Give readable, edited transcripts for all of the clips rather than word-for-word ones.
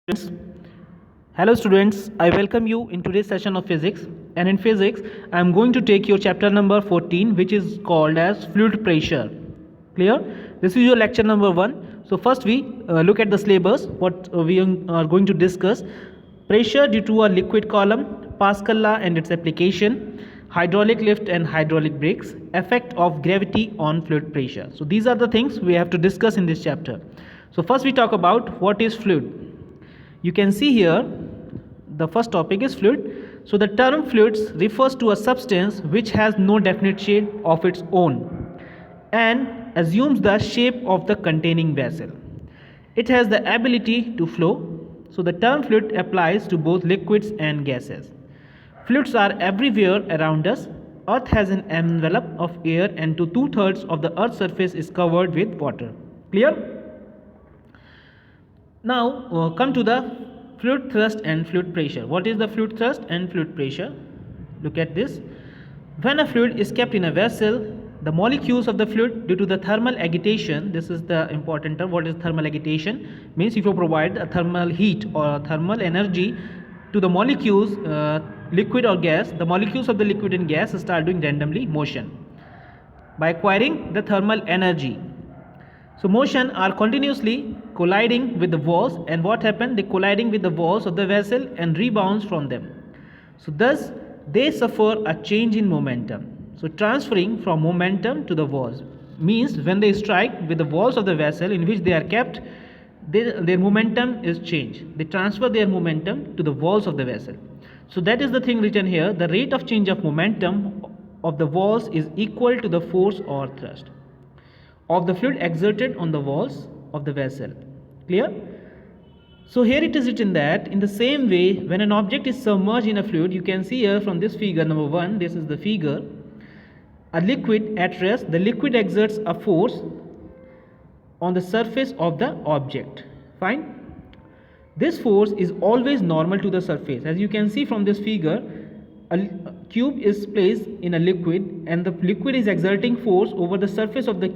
Hello students, I welcome you in today's session of physics, and in physics I am going to take your chapter number 14, which is called as fluid pressure. Clear? This is your lecture number 1. So first we look at the syllabus, what we are going to discuss: pressure due to a liquid column, Pascal law and its application, hydraulic lift and hydraulic brakes, effect of gravity on fluid pressure. So these are the things we have to discuss in this chapter. So first we talk about what is fluid. You can see here the first topic is fluid. So the term fluids refers to a substance which has no definite shape of its own and assumes the shape of the containing vessel. It has the ability to flow. So the term fluid applies to both liquids and gases. Fluids are everywhere around us. Earth has an envelope of air and two-thirds of the Earth's surface is covered with water. Clear? Now come to the fluid thrust and fluid pressure. What is the fluid thrust and fluid pressure? Look at this. When a fluid is kept in a vessel, the molecules of the fluid, due to the thermal agitation, this is the important term. What is thermal agitation? Means if you provide a thermal heat or a thermal energy to the molecules, liquid or gas, the molecules of the liquid and gas start doing randomly motion by acquiring the thermal energy. So motion are continuously colliding with the walls, and what happened? They colliding with the walls of the vessel and rebounds from them. So thus they suffer a change in momentum. So transferring from momentum to the walls means when they strike with the walls of the vessel in which they are kept, their momentum is changed. They transfer their momentum to the walls of the vessel. So that is the thing written here. The rate of change of momentum of the walls is equal to the force or thrust of the fluid exerted on the walls of the vessel. Clear? So here it is written that in the same way, when an object is submerged in a fluid, you can see here from this figure number 1, this is the figure, a liquid at rest, the liquid exerts a force on the surface of the object. Fine? This force is always normal to the surface. As you can see from this figure, a cube is placed in a liquid and the liquid is exerting force over the surface of the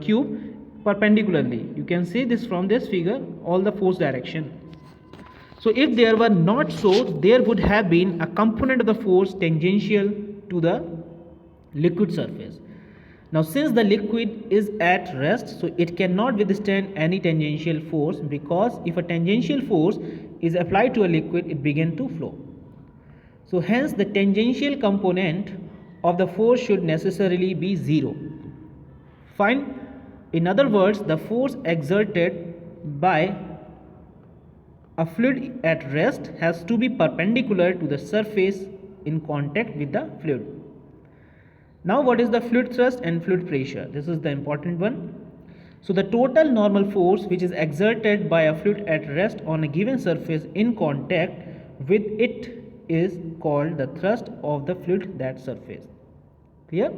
cube perpendicularly. You can see this from this figure, all the force direction. So if there were not so, there would have been a component of the force tangential to the liquid surface. Now since the liquid is at rest, so it cannot withstand any tangential force, because if a tangential force is applied to a liquid, it begins to flow. So hence the tangential component of the force should necessarily be 0. Fine? In other words, the force exerted by a fluid at rest has to be perpendicular to the surface in contact with the fluid. Now what is the fluid thrust and fluid pressure? This is the important one. So the total normal force which is exerted by a fluid at rest on a given surface in contact with it is called the thrust of the fluid that surface. Clear?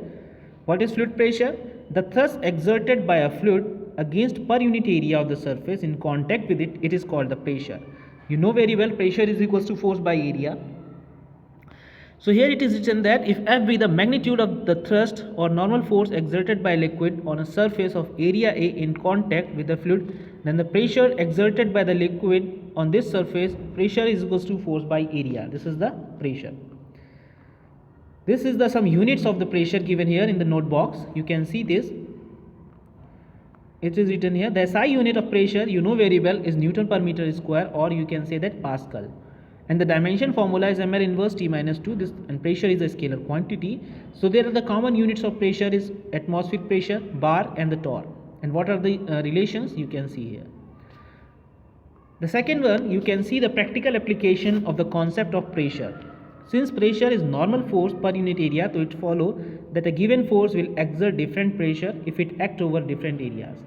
What is fluid pressure? The thrust exerted by a fluid against per unit area of the surface in contact with it, it is called the pressure. You know very well pressure is equals to force by area. So here it is written that if F be the magnitude of the thrust or normal force exerted by a liquid on a surface of area A in contact with the fluid, then the pressure exerted by the liquid on this surface, pressure is equals to force by area. This is the pressure. This is the some units of the pressure given here in the note box. You can see this. It is written here. The SI unit of pressure, you know very well, is Newton per meter square, or you can say that Pascal. And the dimension formula is ml inverse T minus 2. This and pressure is a scalar quantity. So there are the common units of pressure is atmospheric pressure, bar, and the torr. And what are the relations? You can see here. The second one, you can see the practical application of the concept of pressure. Since pressure is normal force per unit area, so it follows that a given force will exert different pressure if it acts over different areas.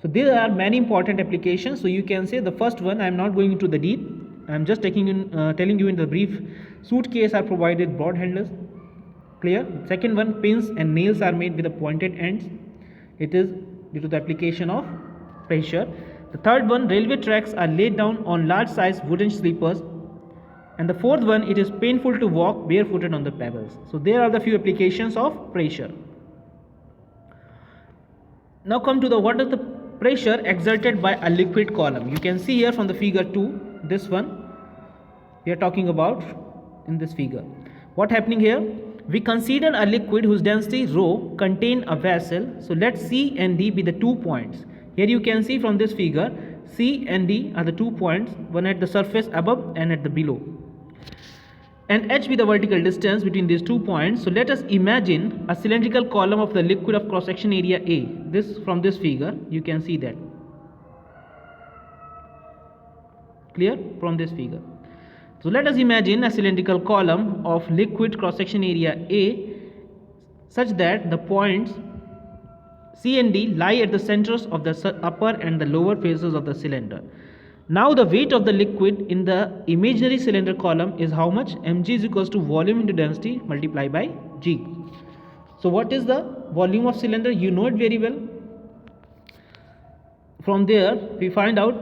So there are many important applications. So you can say the first one, I am not going into the deep. I am just telling you in the brief. Suitcase are provided broad handles. Clear? Second one, pins and nails are made with the pointed ends. It is due to the application of pressure. The third one, railway tracks are laid down on large size wooden sleepers. And the fourth one, it is painful to walk barefooted on the pebbles. So there are the few applications of pressure. Now come to the what is the pressure exerted by a liquid column. You can see here from the figure 2, this one we are talking about in this figure. What happening here? We consider a liquid whose density rho contain a vessel. So let C and D be the 2 points. Here you can see from this figure, C and D are the 2 points, one at the surface above and at the below, and h be the vertical distance between these 2 points. So let us imagine a cylindrical column of the liquid of cross section area A. This from this figure you can see that clear from this figure. So let us imagine a cylindrical column of liquid cross section area A such that the points C and D lie at the centers of the upper and the lower faces of the cylinder. Now the weight of the liquid in the imaginary cylinder column is how much? Mg is equals to volume into density multiplied by G. So what is the volume of cylinder? You know it very well. From there we find out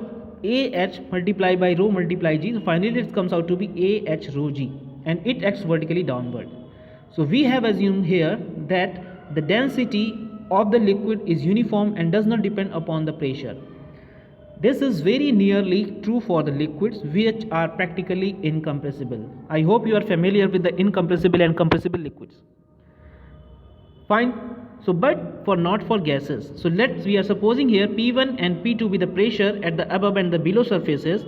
AH multiplied by rho multiplied G. So finally it comes out to be AH rho G, and it acts vertically downward. So we have assumed here that the density of the liquid is uniform and does not depend upon the pressure. This is very nearly true for the liquids which are practically incompressible. I hope you are familiar with the incompressible and compressible liquids. Fine. So but not for gases. So we are supposing here P1 and P2 be the pressure at the above and the below surfaces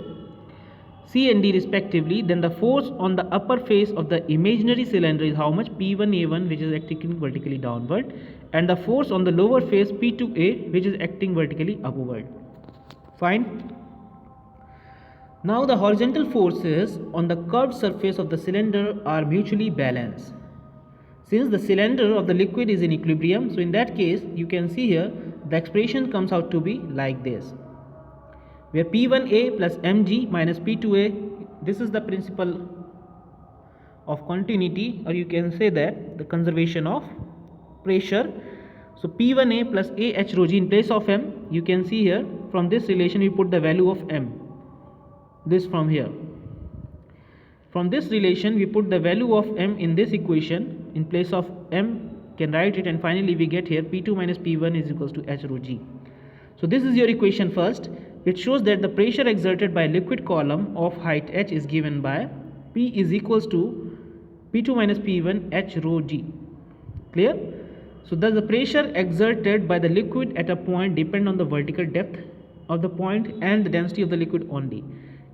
C and D respectively. Then the force on the upper face of the imaginary cylinder is how much? P1A1, which is acting vertically downward, and the force on the lower face P2A, which is acting vertically upward. Fine. Now the horizontal forces on the curved surface of the cylinder are mutually balanced. Since the cylinder of the liquid is in equilibrium, so in that case you can see here the expression comes out to be like this, where P1A plus mg minus P2A, this is the principle of continuity, or you can say that the conservation of pressure. So P1A plus AH rho G in place of m, you can see here from this relation we put the value of m, this from here. From this relation we put the value of m in this equation in place of m, can write it, and finally we get here P2 minus P1 is equals to H rho G. So this is your equation first. It shows that the pressure exerted by a liquid column of height h is given by P is equals to P2 minus P1 H rho G. Clear? So does the pressure exerted by the liquid at a point depend on the vertical depth of the point and the density of the liquid only?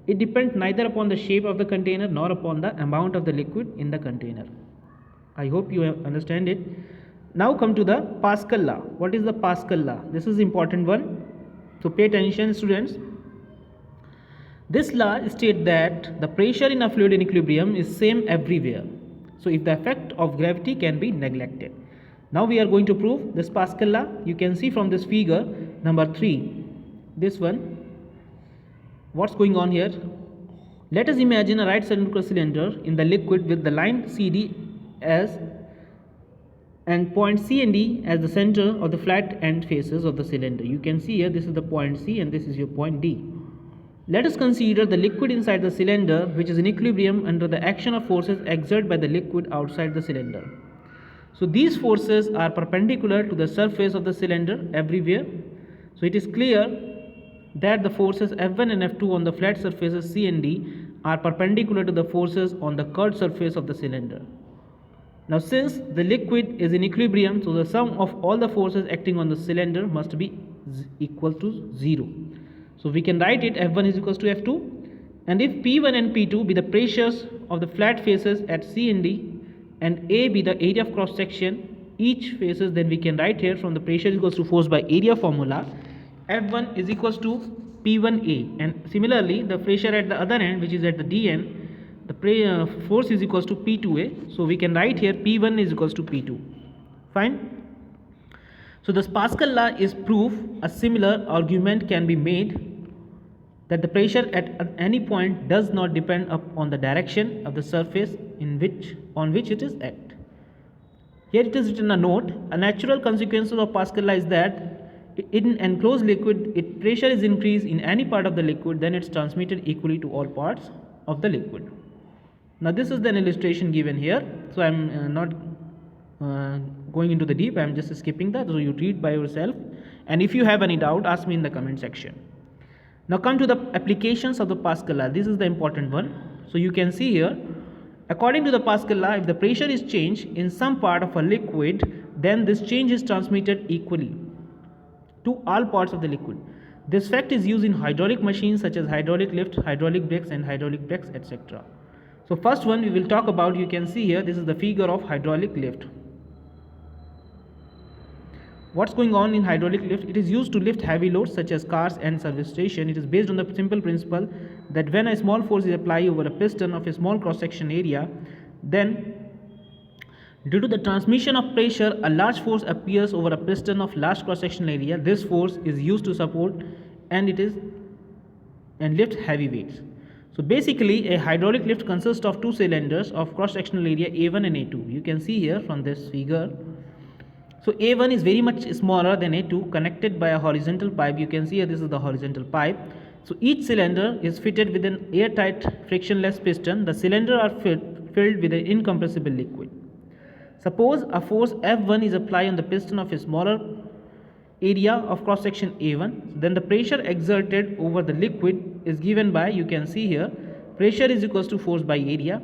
It depends neither upon the shape of the container nor upon the amount of the liquid in the container. I hope you understand it. Now come to the Pascal law. What is the Pascal law? This is important one. So pay attention, students. This law states that the pressure in a fluid in equilibrium is same everywhere. So if the effect of gravity can be neglected. Now we are going to prove this Pascal law. You can see from this figure number 3, this one. What's going on here? Let us imagine a right cylindrical cylinder in the liquid with the line CD as and point C and D as the center of the flat end faces of the cylinder. You can see here this is the point C and this is your point D. Let us consider the liquid inside the cylinder which is in equilibrium under the action of forces exerted by the liquid outside the cylinder. So these forces are perpendicular to the surface of the cylinder everywhere. So it is clear that the forces F1 and F2 on the flat surfaces C and D are perpendicular to the forces on the curved surface of the cylinder. Now since the liquid is in equilibrium, so the sum of all the forces acting on the cylinder must be equal to 0. So we can write it F1 is equals to F2, and if P1 and P2 be the pressures of the flat faces at C and D and A be the area of cross section each faces, then we can write here from the pressure is equals to force by area formula F1 is equals to P1A, and similarly the pressure at the other end which is at the D end, the force is equals to P2A. So we can write here P1 is equals to P2. Fine. So this Pascal law is proof. A similar argument can be made that the pressure at any point does not depend upon the direction of the surface on which it is at. Here it is written a note. A natural consequence of Pascal law is that in enclosed liquid, if pressure is increased in any part of the liquid, then it's transmitted equally to all parts of the liquid. Now this is an illustration given here, so I am not going into the deep. I am just skipping that, so you read by yourself And if you have any doubt, ask me in the comment section. Now come to the applications of the Pascal law. This is the important one. So you can see here, according to the Pascal law, if the pressure is changed in some part of a liquid, then this change is transmitted equally to all parts of the liquid. This fact is used in hydraulic machines such as hydraulic lift, hydraulic brakes and hydraulic brakes, etc. So first one we will talk about, you can see here, this is the figure of hydraulic lift. What's going on in hydraulic lift? It is used to lift heavy loads such as cars and service station. It is based on the simple principle that when a small force is applied over a piston of a small cross-section area, then due to the transmission of pressure, a large force appears over a piston of large cross-sectional area. This force is used to support and lift heavy weights. So basically, a hydraulic lift consists of two cylinders of cross-sectional area A1 and A2. You can see here from this figure. So A1 is very much smaller than A2, connected by a horizontal pipe. You can see here, this is the horizontal pipe. So each cylinder is fitted with an airtight frictionless piston. The cylinders are filled with an incompressible liquid. Suppose a force F1 is applied on the piston of a smaller area of cross section A1, then the pressure exerted over the liquid is given by, you can see here, pressure is equals to force by area.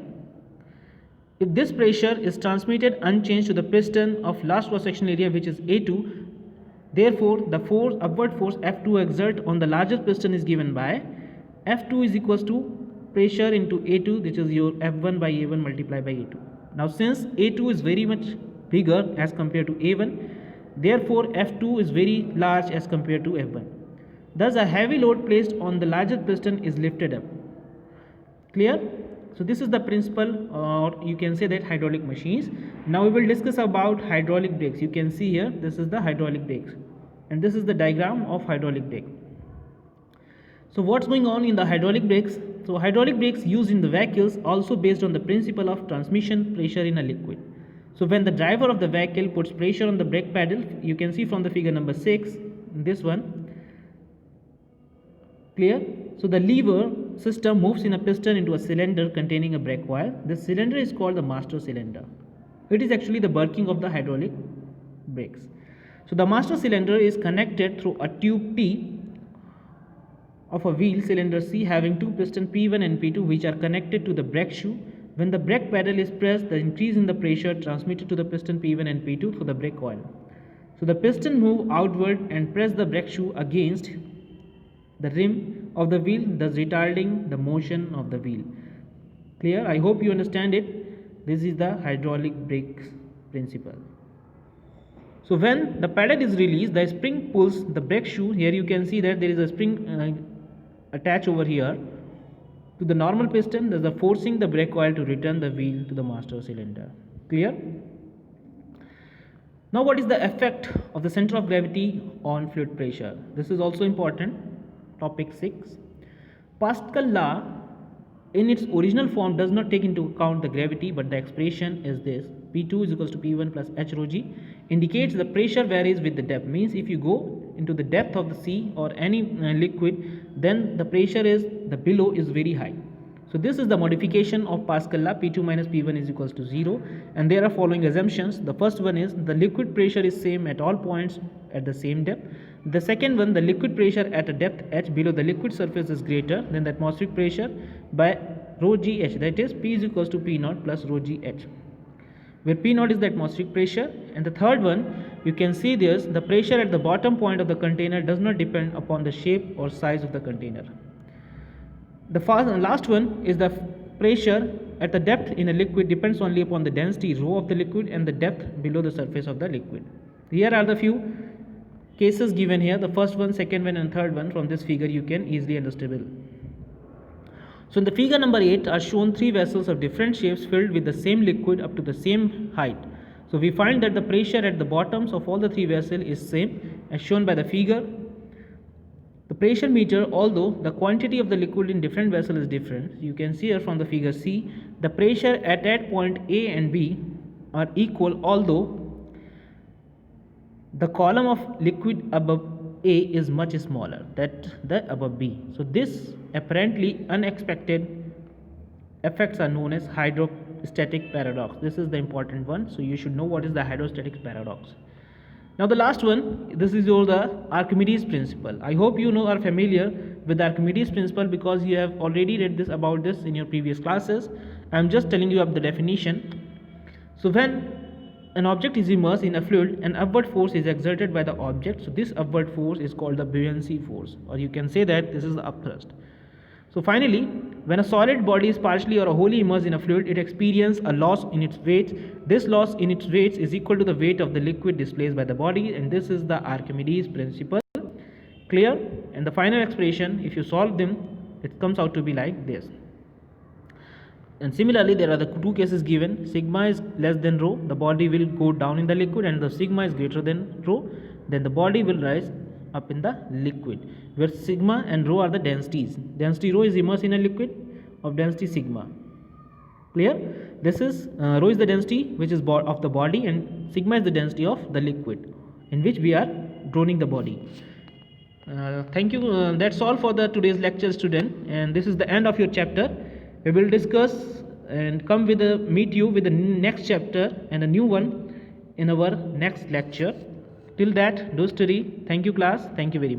If this pressure is transmitted unchanged to the piston of last cross sectional area, which is A2, therefore the upward force F2 exert on the largest piston is given by F2 is equals to pressure into A2, which is your F1 by A1 multiplied by A2. Now since A2 is very much bigger as compared to A1, therefore F2 is very large as compared to F1. Thus a heavy load placed on the largest piston is lifted up. Clear? So this is the principle, or you can say that hydraulic machines. Now we will discuss about hydraulic brakes. You can see here, this is the hydraulic brakes and this is the diagram of hydraulic brake. So what's going on in the hydraulic brakes? So hydraulic brakes used in the vehicles also based on the principle of transmission pressure in a liquid. So when the driver of the vehicle puts pressure on the brake pedal, you can see from the figure number 6, this one, clear? So the lever system moves in a piston into a cylinder containing a brake coil. This cylinder is called the master cylinder. It is actually the working of the hydraulic brakes. So the master cylinder is connected through a tube T of a wheel cylinder C having two pistons P1 and P2 which are connected to the brake shoe. When the brake pedal is pressed, the increase in the pressure transmitted to the piston P1 and P2 through the brake coil. So the piston move outward and press the brake shoe against the rim of the wheel, thus retarding the motion of the wheel. Clear? I hope you understand it. This is the hydraulic brakes principle. So when the pedal is released, the spring pulls the brake shoe. Here you can see that there is a spring attached over here to the normal piston, thus forcing the brake coil to return the wheel to the master cylinder. Clear? Now what is the effect of the center of gravity on fluid pressure? This is also important. Topic 6. Pascal law in its original form does not take into account the gravity, but the expression is this: P2 is equals to P1 plus H rho g, indicates the pressure varies with the depth. Means if you go into the depth of the sea or any liquid, then the pressure is below is very high. So this is the modification of Pascal law. P2 minus P1 is equals to 0, and there are following assumptions. The first one is the liquid pressure is same at all points at the same depth. The second one, the liquid pressure at a depth h below the liquid surface is greater than the atmospheric pressure by rho g h, that is P is equals to P naught plus rho g h, where P naught is the atmospheric pressure. And the third one, you can see this: the pressure at the bottom point of the container does not depend upon the shape or size of the container. The last one is the pressure at the depth in a liquid depends only upon the density rho of the liquid and the depth below the surface of the liquid. Here are the few cases given here. The first one, second one and third one from this figure you can easily understand. So in the figure number 8 are shown three vessels of different shapes filled with the same liquid up to the same height. So we find that the pressure at the bottoms of all the three vessels is same as shown by the figure. The pressure meter, although the quantity of the liquid in different vessels is different, you can see here from the figure C, the pressure at point A and B are equal, although the column of liquid above A is much smaller than the above B. So this apparently unexpected effects are known as hydrostatic paradox. This is the important one. So you should know what is the hydrostatic paradox. Now the last one, this is your the Archimedes principle. I hope you know are familiar with the Archimedes principle because you have already read this about this in your previous classes. I am just telling you up the definition. So when an object is immersed in a fluid, an upward force is exerted by the object. So this upward force is called the buoyancy force, or you can say that this is the upthrust. So finally, when a solid body is partially or wholly immersed in a fluid, it experiences a loss in its weight. This loss in its weight is equal to the weight of the liquid displaced by the body, and this is the Archimedes principle. Clear? And the final expression, if you solve them, it comes out to be like this. And similarly, there are the two cases given. Sigma is less than rho, the body will go down in the liquid, and the sigma is greater than rho, then the body will rise up in the liquid, where sigma and rho are the densities. Density rho is immersed in a liquid of density sigma. Clear? This is rho is the density which is of the body, and sigma is the density of the liquid in which we are drowning the body. Thank you. That's all for the today's lecture, student, and this is the end of your chapter. We will discuss and meet you with the next chapter and a new one in our next lecture. Till that, do study. Thank you, class. Thank you very much.